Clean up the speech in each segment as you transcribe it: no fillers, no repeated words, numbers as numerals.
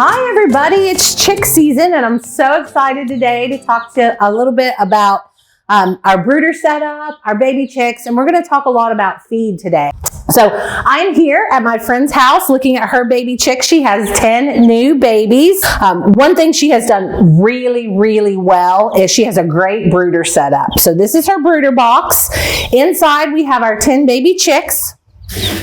Hi everybody, it's chick season and I'm so excited today to talk to you a little bit about our brooder setup, our baby chicks, and we're going to talk a lot about feed today. So I'm here at my friend's house looking at her baby chick. She has 10 new babies. One thing she has done really well is she has a great brooder setup. So this is her brooder box. Inside we have our 10 baby chicks.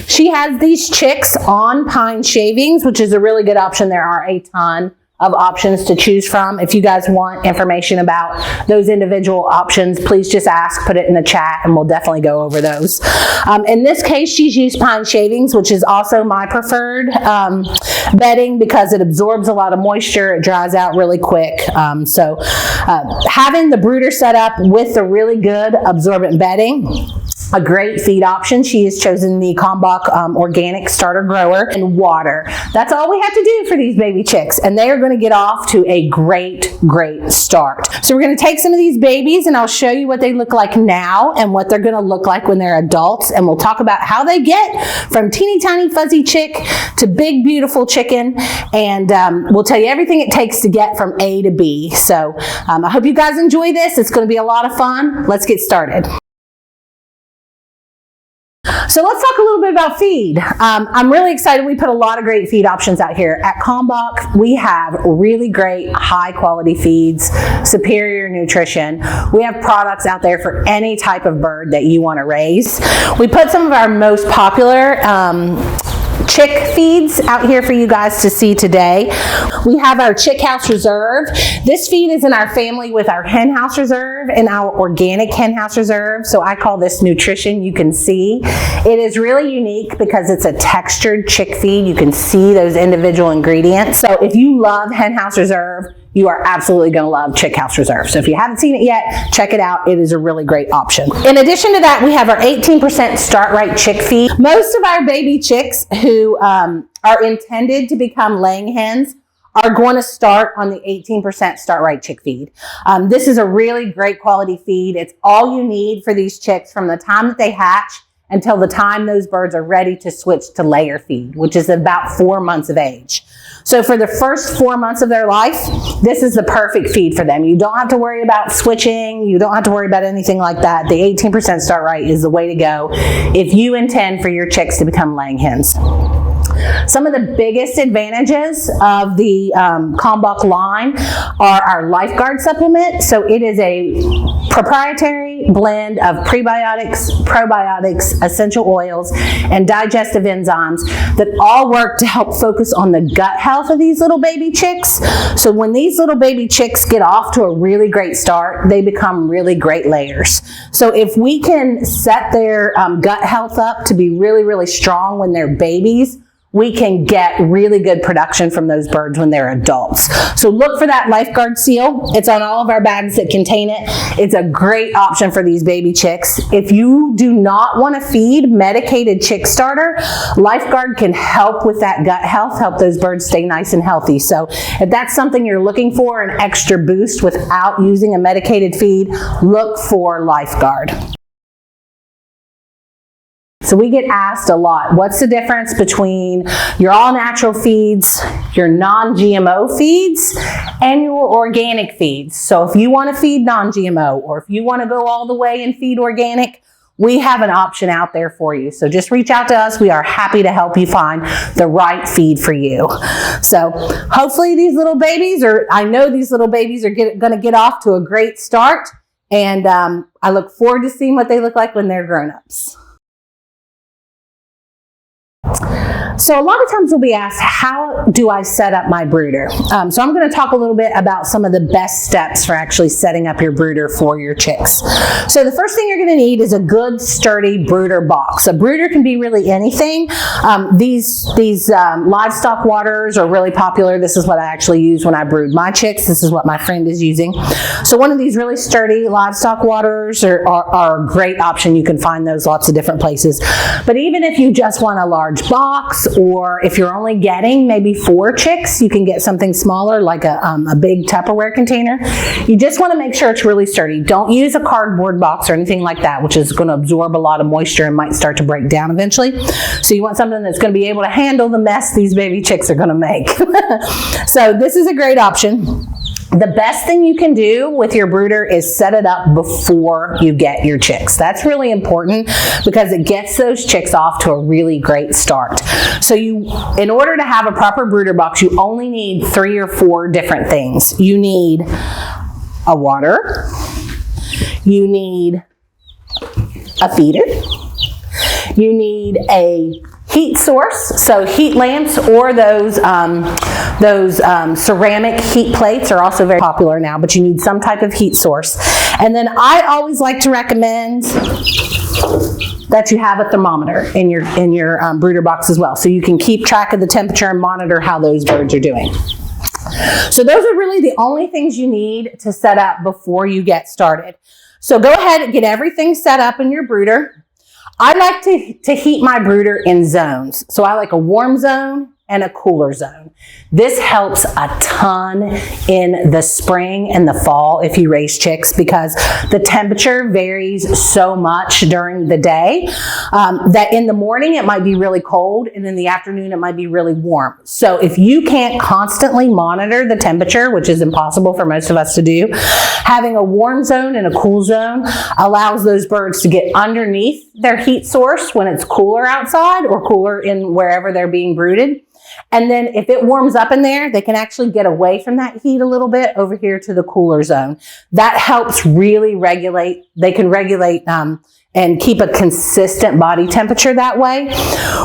She has these chicks on pine shavings, which is a really good option. There are a ton of options to choose from. If you guys want information about those individual options, please just ask, put it in the chat, and we'll definitely go over those. In this case, she's used pine shavings, which is also my preferred bedding because it absorbs a lot of moisture. It dries out really quick. So having the brooder set up with the really good absorbent bedding, a great feed option. She has chosen the Kalmbach Organic Starter Grower and water. That's all we have to do for these baby chicks, and they are going to get off to a great start. So we're going to take some of these babies and I'll show you what they look like now and what they're going to look like when they're adults, and we'll talk about how they get from teeny tiny fuzzy chick to big beautiful chicken, and we'll tell you everything it takes to get from A to B. So I hope you guys enjoy this. It's going to be a lot of fun. Let's get started. So let's talk a little bit about feed. I'm really excited. We put a lot of great feed options out here. At Kalmbach, we have really great high quality feeds, superior nutrition. We have products out there for any type of bird that you want to raise. We put some of our most popular chick feeds out here for you guys to see today. We have our Chick House Reserve. This feed is in our family with our Hen House Reserve and our Organic Hen House Reserve. So I call this Nutrition You Can See. It is really unique because it's a textured chick feed. You can see those individual ingredients. So if you love Hen House Reserve, you are absolutely going to love Chick House Reserve. So if you haven't seen it yet, check it out. It is a really great option. In addition to that, we have our 18% Start Right chick feed. Most of our baby chicks who are intended to become laying hens are going to start on the 18% Start Right chick feed. This is a really great quality feed. It's all you need for these chicks from the time that they hatch until the time those birds are ready to switch to layer feed, which is about 4 months of age. So for the first 4 months of their life, this is the perfect feed for them. You don't have to worry about switching. You don't have to worry about anything like that. The 18% Start Right is the way to go if you intend for your chicks to become laying hens. Some of the biggest advantages of the Kalmbach line are our LifeGuard supplement. So it is a proprietary blend of prebiotics, probiotics, essential oils, and digestive enzymes that all work to help focus on the gut health of these little baby chicks. So when these little baby chicks get off to a really great start, they become really great layers. So if we can set their gut health up to be really strong when they're babies, we can get really good production from those birds when they're adults. So look for that LifeGuard seal. It's on all of our bags that contain it. It's a great option for these baby chicks. If you do not want to feed medicated chick starter, LifeGuard can help with that gut health, help those birds stay nice and healthy. So if that's something you're looking for, an extra boost without using a medicated feed, look for LifeGuard. So we get asked a lot, what's the difference between your all-natural feeds, your non-GMO feeds, and your organic feeds? So if you want to feed non-GMO, or if you want to go all the way and feed organic, we have an option out there for you. So just reach out to us. We are happy to help you find the right feed for you. So hopefully these little babies, or I know these little babies are going to get off to a great start. And I look forward to seeing what they look like when they're grown-ups. So a lot of times we'll be asked, how do I set up my brooder? So I'm going to talk a little bit about some of the best steps for actually setting up your brooder for your chicks. So the first thing you're going to need is a good sturdy brooder box. A brooder can be really anything. These livestock waters are really popular. This is what I actually use when I brood my chicks. This is what my friend is using. So one of these really sturdy livestock waters are a great option. You can find those lots of different places. But even if you just want a large box or if you're only getting maybe 4 chicks, you can get something smaller like a big Tupperware container. You just want to make sure it's really sturdy. Don't use a cardboard box or anything like that, which is going to absorb a lot of moisture and might start to break down eventually. So you want something that's going to be able to handle the mess these baby chicks are going to make. So this is a great option. The best thing you can do with your brooder is set it up before you get your chicks. That's really important because it gets those chicks off to a really great start. So in order to have a proper brooder box, you only need 3 or 4 different things. You need a water, you need a feeder, you need a heat source, so heat lamps or those ceramic heat plates are also very popular now, but you need some type of heat source. And then I always like to recommend that you have a thermometer in your brooder box as well, so you can keep track of the temperature and monitor how those birds are doing. So those are really the only things you need to set up before you get started. So go ahead and get everything set up in your brooder. I like to heat my brooder in zones. So I like a warm zone and a cooler zone. This helps a ton in the spring and the fall if you raise chicks because the temperature varies so much during the day that in the morning it might be really cold and in the afternoon it might be really warm. So if you can't constantly monitor the temperature, which is impossible for most of us to do, having a warm zone and a cool zone allows those birds to get underneath their heat source when it's cooler outside or cooler in wherever they're being brooded. And then if it warms up in there, they can actually get away from that heat a little bit over here to the cooler zone. That helps really regulate. They can regulate and keep a consistent body temperature that way.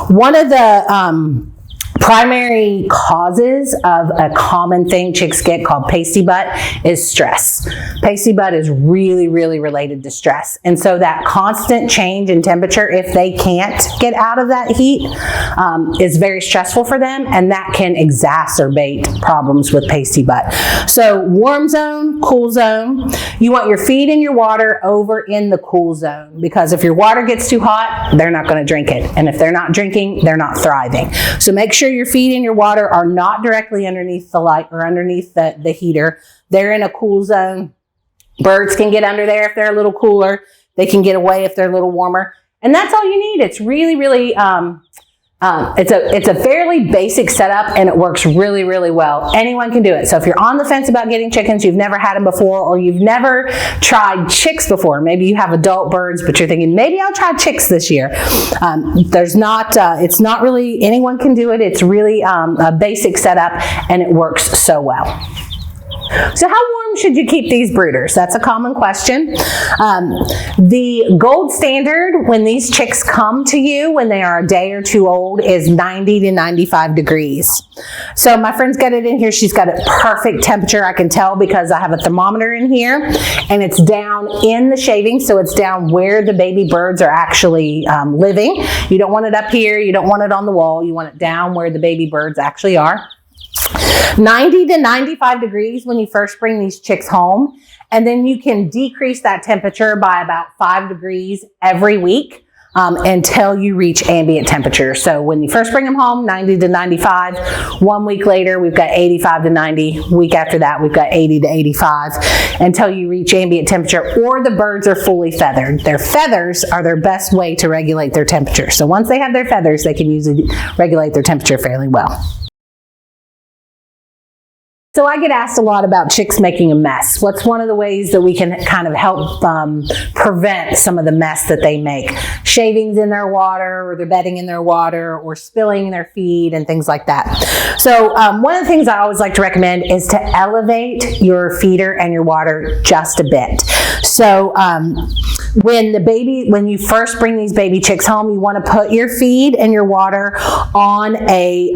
One of the primary causes of a common thing chicks get called pasty butt is stress. Pasty butt is really, really related to stress. And so that constant change in temperature, if they can't get out of that heat, is very stressful for them, and that can exacerbate problems with pasty butt. So warm zone, cool zone. You want your feed and your water over in the cool zone because if your water gets too hot, they're not going to drink it. And if they're not drinking, they're not thriving. So make sure your feed and your water are not directly underneath the light or underneath the heater. They're in a cool zone. Birds can get under there if they're a little cooler. They can get away if they're a little warmer. And that's all you need. It's really, really, it's a fairly basic setup and it works really, really well. Anyone can do it. So if you're on the fence about getting chickens, you've never had them before, or you've never tried chicks before, maybe you have adult birds, but you're thinking, maybe I'll try chicks this year. It's not really, anyone can do it. It's really a basic setup and it works so well. So how warm should you keep these brooders? That's a common question. The gold standard when these chicks come to you when they are a day or two old is 90 to 95 degrees. So my friend's got it in here. She's got a perfect temperature. I can tell because I have a thermometer in here and it's down in the shaving. So it's down where the baby birds are actually living. You don't want it up here. You don't want it on the wall. You want it down where the baby birds actually are. 90 to 95 degrees when you first bring these chicks home, and then you can decrease that temperature by about 5 degrees every week until you reach ambient temperature. So when you first bring them home, 90 to 95. 1 week later, we've got 85 to 90. Week after that, we've got 80 to 85 until you reach ambient temperature or the birds are fully feathered. Their feathers are their best way to regulate their temperature. So once they have their feathers, they can usually regulate their temperature fairly well. So I get asked a lot about chicks making a mess. What's one of the ways that we can kind of help prevent some of the mess that they make? Shavings in their water, or their bedding in their water, or spilling their feed and things like that. So one of the things I always like to recommend is to elevate your feeder and your water just a bit. So when you first bring these baby chicks home, you want to put your feed and your water on a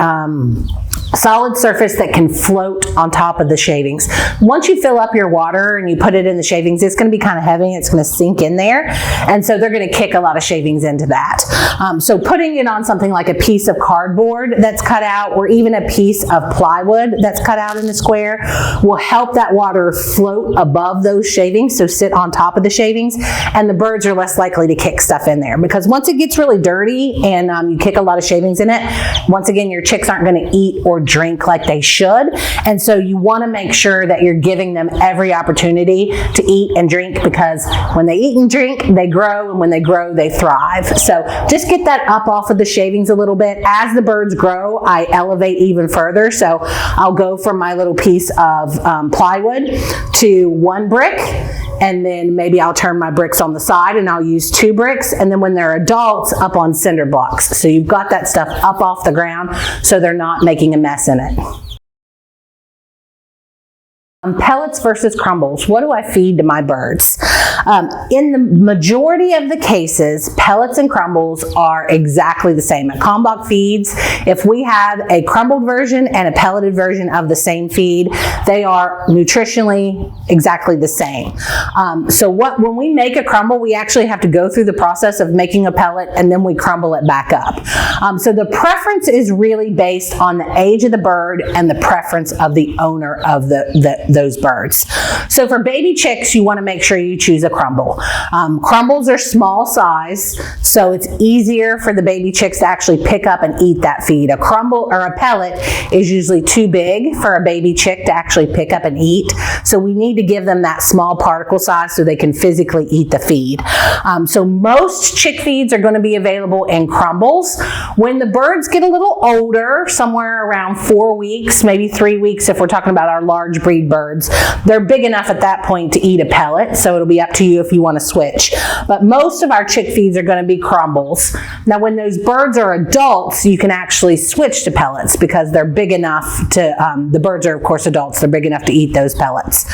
solid surface that can float on top of the shavings. Once you fill up your water and you put it in the shavings, it's going to be kind of heavy. It's going to sink in there. And so they're going to kick a lot of shavings into that. So putting it on something like a piece of cardboard that's cut out, or even a piece of plywood that's cut out in a square, will help that water float above those shavings, so sit on top of the shavings, and the birds are less likely to kick stuff in there. Because once it gets really dirty and you kick a lot of shavings in it, once again, your chicks aren't going to eat or drink like they should. And so you want to make sure that you're giving them every opportunity to eat and drink, because when they eat and drink, they grow, and when they grow, they thrive. So just get that up off of the shavings a little bit. As the birds grow, I elevate even further. So I'll go from my little piece of plywood to 1 brick, and then maybe I'll turn my bricks on the side and I'll use 2 bricks, and then when they're adults, up on cinder blocks. So you've got that stuff up off the ground so they're not making a mess in it. Pellets versus crumbles. What do I feed to my birds? In the majority of the cases, pellets and crumbles are exactly the same. At Kalmbach Feeds, if we have a crumbled version and a pelleted version of the same feed, they are nutritionally exactly the same. So when we make a crumble, we actually have to go through the process of making a pellet, and then we crumble it back up. So the preference is really based on the age of the bird and the preference of the owner of those birds. So for baby chicks, you want to make sure you choose a crumble. Crumbles are small size, so it's easier for the baby chicks to actually pick up and eat that feed. A crumble or a pellet is usually too big for a baby chick to actually pick up and eat. So we need to give them that small particle size so they can physically eat the feed. So most chick feeds are going to be available in crumbles. When the birds get a little older, somewhere around 4 weeks, maybe 3 weeks if we're talking about our large breed birds, they're big enough at that point to eat a pellet, so it'll be up to you if you want to switch. But most of our chick feeds are going to be crumbles. Now when those birds are adults, you can actually switch to pellets because they're big enough to, the birds are of course adults, they're big enough to eat those pellets.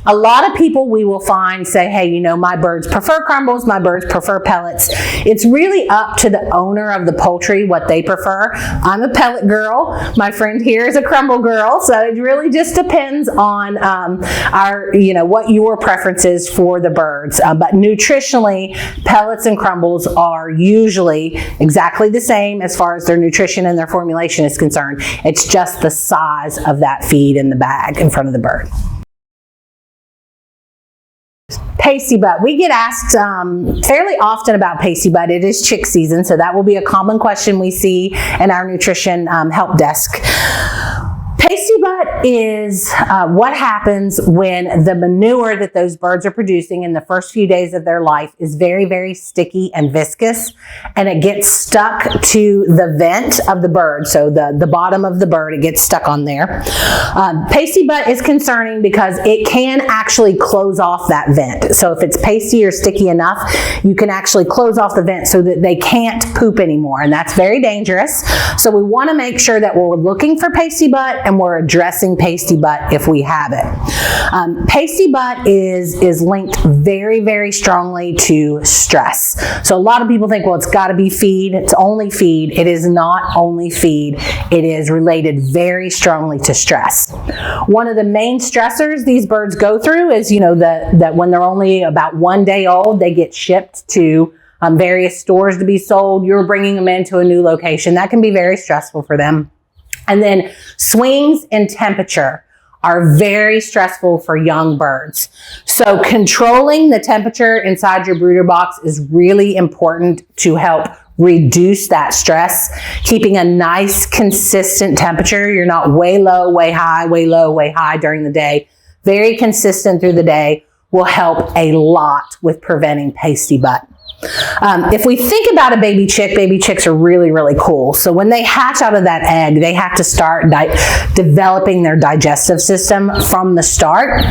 A lot of people we will find say, hey, you know, my birds prefer crumbles, my birds prefer pellets. It's really up to the owner of the poultry what they prefer. I'm a pellet girl. My friend here is a crumble girl. So it really just depends on what your preference is for the birds. But nutritionally, pellets and crumbles are usually exactly the same as far as their nutrition and their formulation is concerned. It's just the size of that feed in the bag in front of the bird. Pasty butt. We get asked fairly often about pasty butt. It is chick season, so that will be a common question we see in our nutrition help desk. Pasty butt is what happens when the manure that those birds are producing in the first few days of their life is very, very sticky and viscous, and it gets stuck to the vent of the bird. So the bottom of the bird, it gets stuck on there. Pasty butt is concerning because it can actually close off that vent. So if it's pasty or sticky enough, you can actually close off the vent so that they can't poop anymore, and that's very dangerous. So we want to make sure that we're looking for pasty butt and we're addressing pasty butt if we have it. Pasty butt is linked very, very strongly to stress. So a lot of people think, well, it's got to be feed. It's only feed. It is not only feed. It is related very strongly to stress. One of the main stressors these birds go through is, that when they're only about 1 day old, they get shipped to various stores to be sold. You're bringing them into a new location. That can be very stressful for them. And then swings in temperature are very stressful for young birds. So controlling the temperature inside your brooder box is really important to help reduce that stress. Keeping a nice consistent temperature. You're not way low, way high, way low, way high during the day. Very consistent through the day will help a lot with preventing pasty butt. If we think about a baby chicks are really, really cool. So when they hatch out of that egg, they have to start developing their digestive system from the start.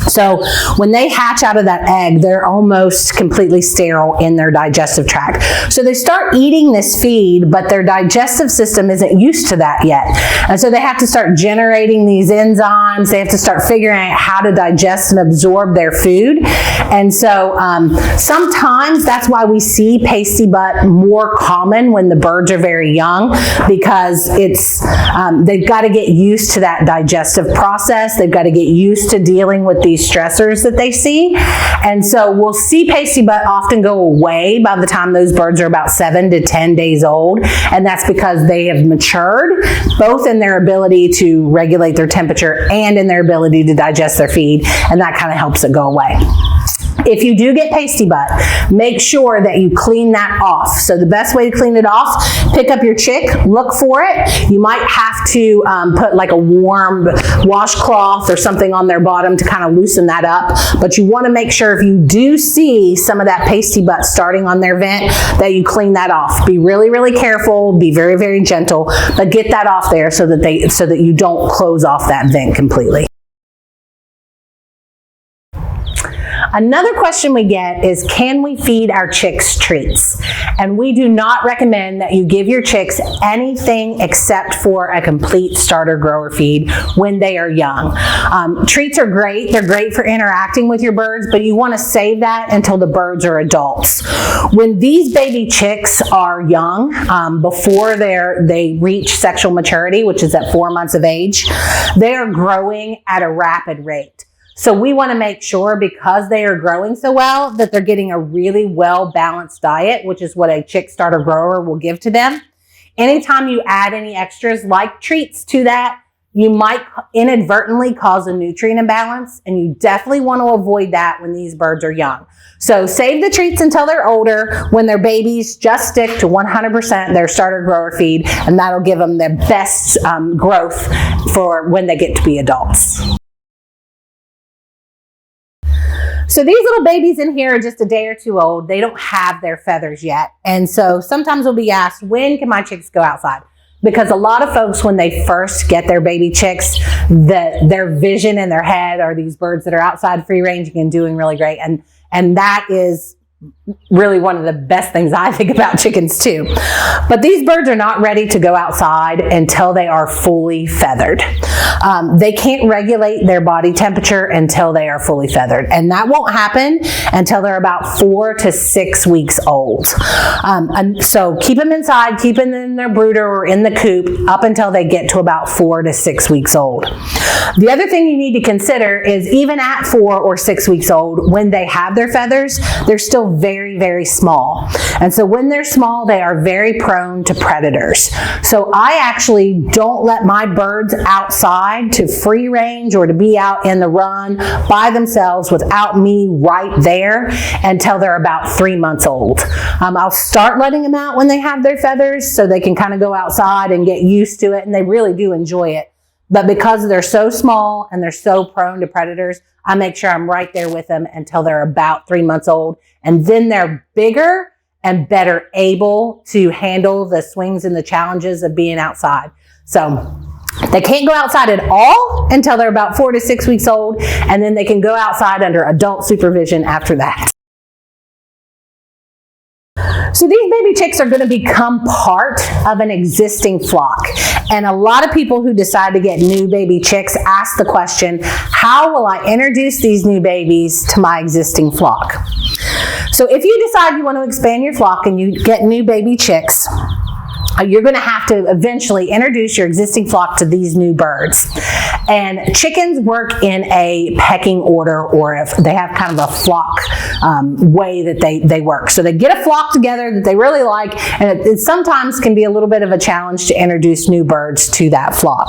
So when they hatch out of that egg, they're almost completely sterile in their digestive tract. So they start eating this feed, but their digestive system isn't used to that yet. And so they have to start generating these enzymes. They have to start figuring out how to digest and absorb their food. And so sometimes that's that's why we see pasty butt more common when the birds are very young, because it's they've got to get used to that digestive process. They've got to get used to dealing with these stressors that they see. And so we'll see pasty butt often go away by the time those birds are about 7 to 10 days old. And that's because they have matured, both in their ability to regulate their temperature and in their ability to digest their feed. And that kind of helps it go away. If you do get pasty butt, make sure that you clean that off. So the best way to clean it off, pick up your chick, look for it. You might have to put like a warm washcloth or something on their bottom to kind of loosen that up. But you want to make sure if you do see some of that pasty butt starting on their vent, that you clean that off. Be really, really careful. Be very, very gentle, but get that off there so that you don't close off that vent completely. Another question we get is, can we feed our chicks treats? And we do not recommend that you give your chicks anything except for a complete starter grower feed when they are young. Treats are great. They're great for interacting with your birds, but you want to save that until the birds are adults. When these baby chicks are young, before they reach sexual maturity, which is at 4 months of age, they are growing at a rapid rate. So we want to make sure, because they are growing so well, that they're getting a really well-balanced diet, which is what a chick starter grower will give to them. Anytime you add any extras like treats to that, you might inadvertently cause a nutrient imbalance, and you definitely want to avoid that when these birds are young. So save the treats until they're older. When they're babies, just stick to 100% their starter grower feed, and that'll give them their best growth for when they get to be adults. So these little babies in here are just a day or two old. They don't have their feathers yet. And so sometimes we'll be asked, when can my chicks go outside? Because a lot of folks, when they first get their baby chicks, their vision in their head are these birds that are outside free ranging and doing really great. And that is really one of the best things I think about chickens too. But these birds are not ready to go outside until they are fully feathered. They can't regulate their body temperature until they are fully feathered. And that won't happen until they're about 4 to 6 weeks old. And so keep them inside, keep them in their brooder or in the coop up until they get to about 4 to 6 weeks old. The other thing you need to consider is, even at 4 or 6 weeks old, when they have their feathers, they're still very, very small. And so when they're small, they are very prone to predators. So I actually don't let my birds outside to free range or to be out in the run by themselves without me right there until they're about 3 months old. I'll start letting them out when they have their feathers so they can kind of go outside and get used to it, and they really do enjoy it. But because they're so small and they're so prone to predators, I make sure I'm right there with them until they're about 3 months old. And then they're bigger and better able to handle the swings and the challenges of being outside. So they can't go outside at all until they're about 4 to 6 weeks old, and then they can go outside under adult supervision after that. So these baby chicks are going to become part of an existing flock. And a lot of people who decide to get new baby chicks ask the question, how will I introduce these new babies to my existing flock? So if you decide you want to expand your flock and you get new baby chicks, you're going to have to eventually introduce your existing flock to these new birds. And chickens work in a pecking order, or if they have kind of a flock way that they work. So they get a flock together that they really like, and it sometimes can be a little bit of a challenge to introduce new birds to that flock.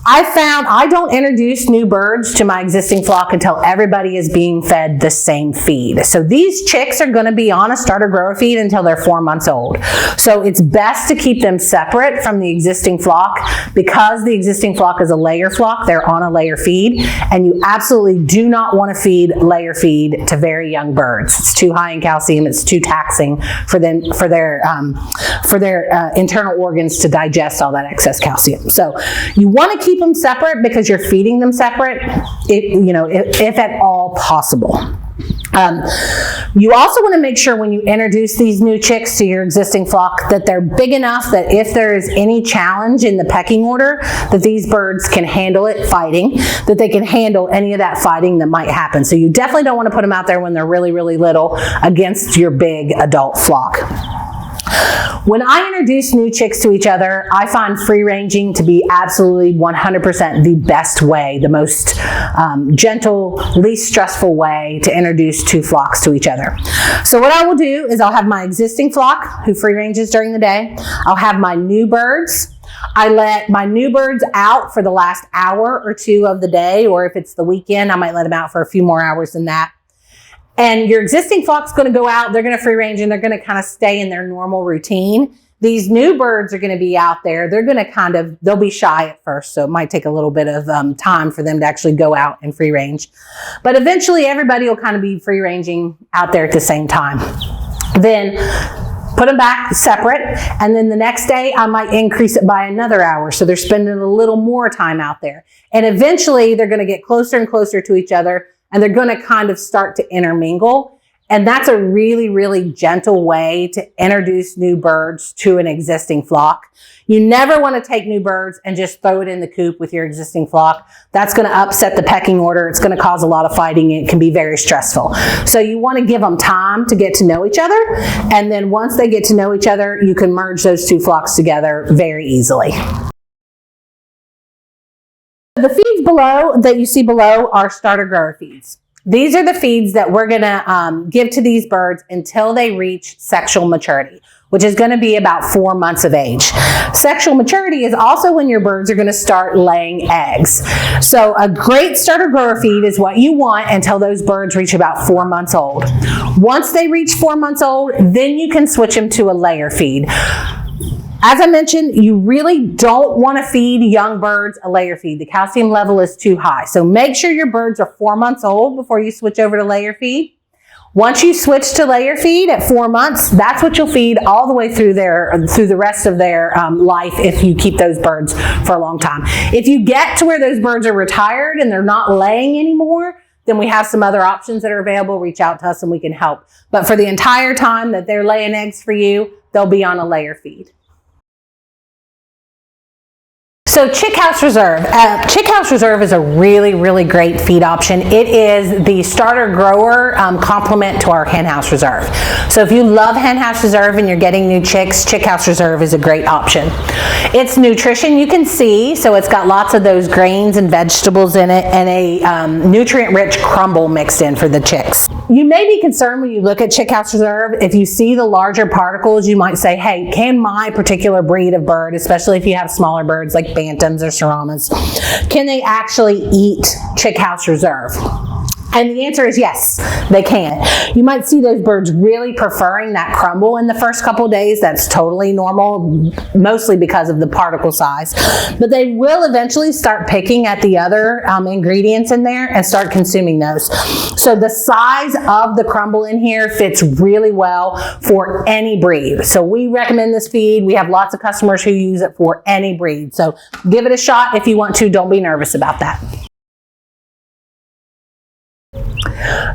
I found I don't introduce new birds to my existing flock until everybody is being fed the same feed. So these chicks are going to be on a starter grower feed until they're 4 months old. So it's best to keep them separate from the existing flock, because the existing flock is a layer flock. They're on a layer feed, and you absolutely do not want to feed layer feed to very young birds. It's too high in calcium. It's too taxing for them, for their internal organs to digest all that excess calcium. So you want to keep them separate because you're feeding them separate, if at all possible. You also want to make sure when you introduce these new chicks to your existing flock that they're big enough that if there is any challenge in the pecking order, that these birds can handle it fighting, that they can handle any of that fighting that might happen. So you definitely don't want to put them out there when they're really, really little against your big adult flock. When I introduce new chicks to each other, I find free ranging to be absolutely 100% the best way, the most gentle, least stressful way to introduce two flocks to each other. So what I will do is I'll have my existing flock who free ranges during the day. I'll have my new birds. I let my new birds out for the last hour or two of the day, or if it's the weekend, I might let them out for a few more hours than that. And your existing flock's going to go out, they're going to free range, and they're going to kind of stay in their normal routine. These new birds are going to be out there. They're going to they'll be shy at first, so it might take a little bit of time for them to actually go out and free range. But eventually everybody will kind of be free ranging out there at the same time. Then put them back separate, and then the next day I might increase it by another hour, so they're spending a little more time out there. And eventually they're going to get closer and closer to each other, and they're going to kind of start to intermingle. And that's a really, really gentle way to introduce new birds to an existing flock. You never want to take new birds and just throw it in the coop with your existing flock. That's going to upset the pecking order. It's going to cause a lot of fighting. It can be very stressful. So you want to give them time to get to know each other. And then once they get to know each other, you can merge those two flocks together very easily. The feeds below that you see below are starter grower feeds. These are the feeds that we're going to give to these birds until they reach sexual maturity, which is going to be about 4 months of age. Sexual maturity is also when your birds are going to start laying eggs. So a great starter grower feed is what you want until those birds reach about 4 months old. Once they reach 4 months old, then you can switch them to a layer feed. As I mentioned, you really don't want to feed young birds a layer feed. The calcium level is too high. So make sure your birds are 4 months old before you switch over to layer feed. Once you switch to layer feed at 4 months, that's what you'll feed all the way through the rest of their life if you keep those birds for a long time. If you get to where those birds are retired and they're not laying anymore, then we have some other options that are available. Reach out to us and we can help. But for the entire time that they're laying eggs for you, they'll be on a layer feed. So Chick House Reserve. Chick House Reserve is a really, really great feed option. It is the starter grower complement to our Hen House Reserve. So if you love Hen House Reserve and you're getting new chicks, Chick House Reserve is a great option. Its nutrition you can see, so it's got lots of those grains and vegetables in it and a nutrient-rich crumble mixed in for the chicks. You may be concerned when you look at Chick House Reserve, if you see the larger particles, you might say, hey, can my particular breed of bird, especially if you have smaller birds like bantams or seramas, can they actually eat Chick House Reserve? And the answer is yes, they can. You might see those birds really preferring that crumble in the first couple days. That's totally normal, mostly because of the particle size. But they will eventually start picking at the other ingredients in there and start consuming those. So the size of the crumble in here fits really well for any breed. So we recommend this feed. We have lots of customers who use it for any breed. So give it a shot if you want to. Don't be nervous about that.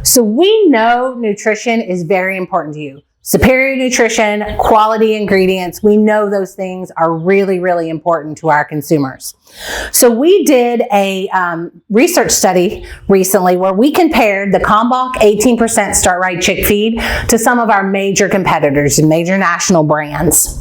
So we know nutrition is very important to you. Superior nutrition, quality ingredients, we know those things are really, really important to our consumers. So we did a research study recently where we compared the Kalmbach 18% Start Right Chick Feed to some of our major competitors and major national brands.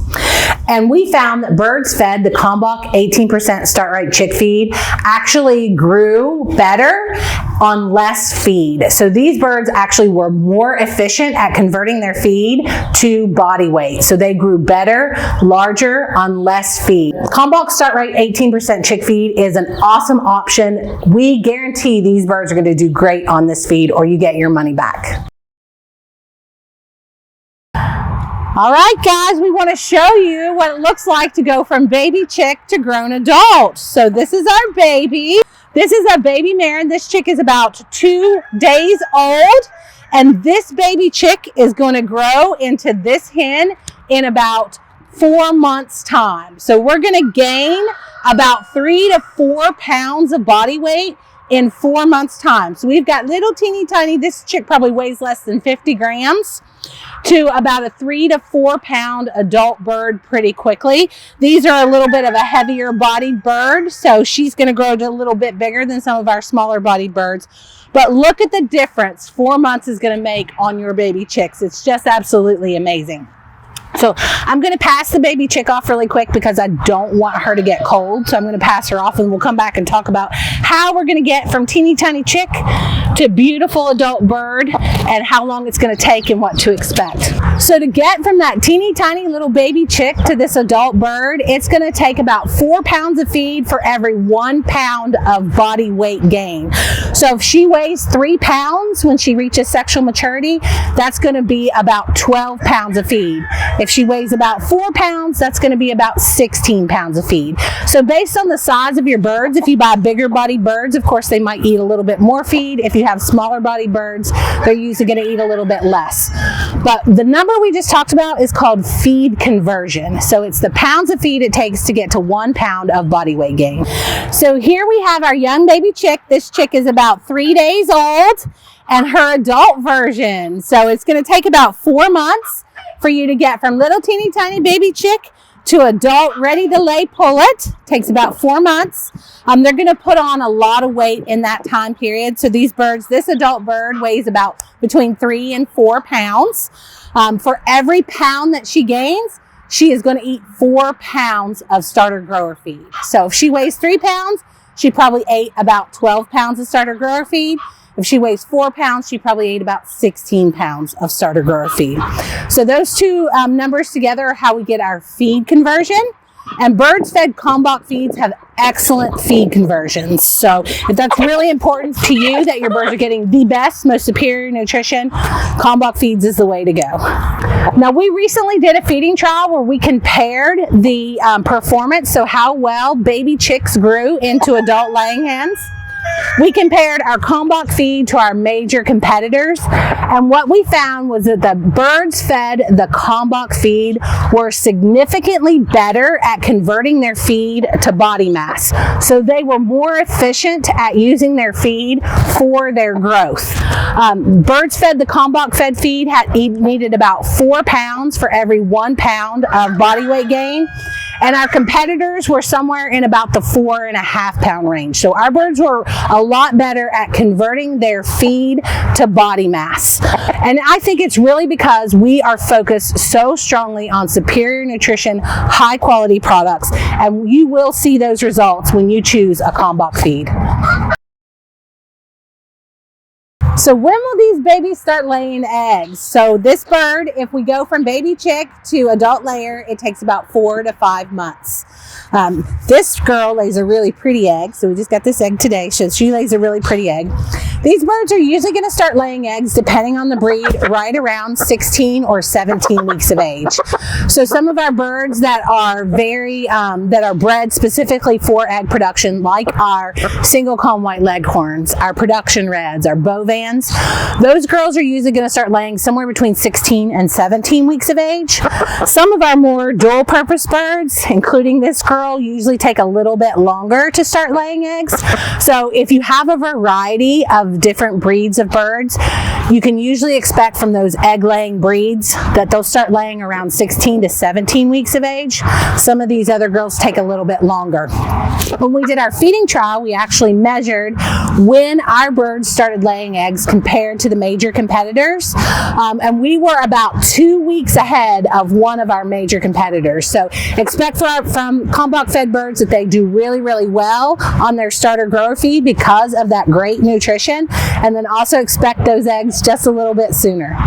And we found that birds fed the Kalmbach 18% Start Right Chick Feed actually grew better on less feed. So these birds actually were more efficient at converting their feed to body weight. So they grew better, larger on less feed. Kalmbach Start Right 18% Chick Feed is an awesome option. We guarantee these birds are going to do great on this feed or you get your money back. All right, guys, we want to show you what it looks like to go from baby chick to grown adult. So this is our baby. This is a baby mare, and this chick is about 2 days old. And this baby chick is going to grow into this hen in about 4 months' time. So we're going to gain about 3 to 4 pounds of body weight in 4 months' time. So we've got little teeny tiny, this chick probably weighs less than 50 grams, to about a 3 to 4 pound adult bird pretty quickly. These are a little bit of a heavier bodied bird, so she's going to grow to a little bit bigger than some of our smaller bodied birds. But look at the difference 4 months is going to make on your baby chicks. It's just absolutely amazing. So I'm going to pass the baby chick off really quick because I don't want her to get cold. So I'm going to pass her off and we'll come back and talk about how we're going to get from teeny tiny chick to beautiful adult bird and how long it's going to take and what to expect. So to get from that teeny tiny little baby chick to this adult bird, it's going to take about 4 pounds of feed for every 1 pound of body weight gain. So if she weighs 3 pounds when she reaches sexual maturity, that's going to be about 12 pounds of feed. If she weighs about 4 pounds, that's going to be about 16 pounds of feed. So based on the size of your birds, if you buy bigger bodied birds, of course they might eat a little bit more feed. If you have smaller bodied birds, they're usually going to eat a little bit less. But the number we just talked about is called feed conversion. So it's the pounds of feed it takes to get to 1 pound of body weight gain. So here we have our young baby chick. This chick is about 3 days old, and her adult version. So it's going to take about 4 months for you to get from little teeny tiny baby chick to adult ready to lay pullet. Takes about 4 months. They're going to put on a lot of weight in that time period. So these birds, this adult bird weighs about between 3 and 4 pounds. For every pound that she gains, she is going to eat 4 pounds of starter grower feed. So if she weighs 3 pounds, she probably ate about 12 pounds of starter grower feed. If she weighs 4 pounds, she probably ate about 16 pounds of starter grower feed. So those two numbers together are how we get our feed conversion. And birds fed Kalmbach feeds have excellent feed conversions. So if that's really important to you that your birds are getting the best, most superior nutrition, Kalmbach feeds is the way to go. Now we recently did a feeding trial where we compared the performance, so how well baby chicks grew into adult laying hens. We compared our Kalmbach feed to our major competitors, and what we found was that the birds fed the Kalmbach feed were significantly better at converting their feed to body mass. So they were more efficient at using their feed for their growth. Birds fed the Kalmbach fed feed needed about 4 pounds for every 1 pound of body weight gain. And our competitors were somewhere in about the 4.5 pound range. So our birds were a lot better at converting their feed to body mass. And I think it's really because we are focused so strongly on superior nutrition, high quality products, and you will see those results when you choose a Kalmbach feed. So when will these babies start laying eggs? So this bird, if we go from baby chick to adult layer, it takes about 4 to 5 months. This girl lays a really pretty egg. So we just got this egg today. So she lays a really pretty egg. These birds are usually going to start laying eggs, depending on the breed, right around 16 or 17 weeks of age. So some of our birds that are that are bred specifically for egg production, like our single comb white leghorns, our production reds, our bovans, those girls are usually going to start laying somewhere between 16 and 17 weeks of age. Some of our more dual purpose birds, including this girl, usually take a little bit longer to start laying eggs. So if you have a variety of different breeds of birds, you can usually expect from those egg laying breeds that they'll start laying around 16 to 17 weeks of age. Some of these other girls take a little bit longer. When we did our feeding trial, we actually measured when our birds started laying eggs compared to the major competitors, and we were about 2 weeks ahead of one of our major competitors. So expect from Kalmbach fed birds that they do really, really well on their starter grower feed because of that great nutrition, and then also expect those eggs just a little bit sooner.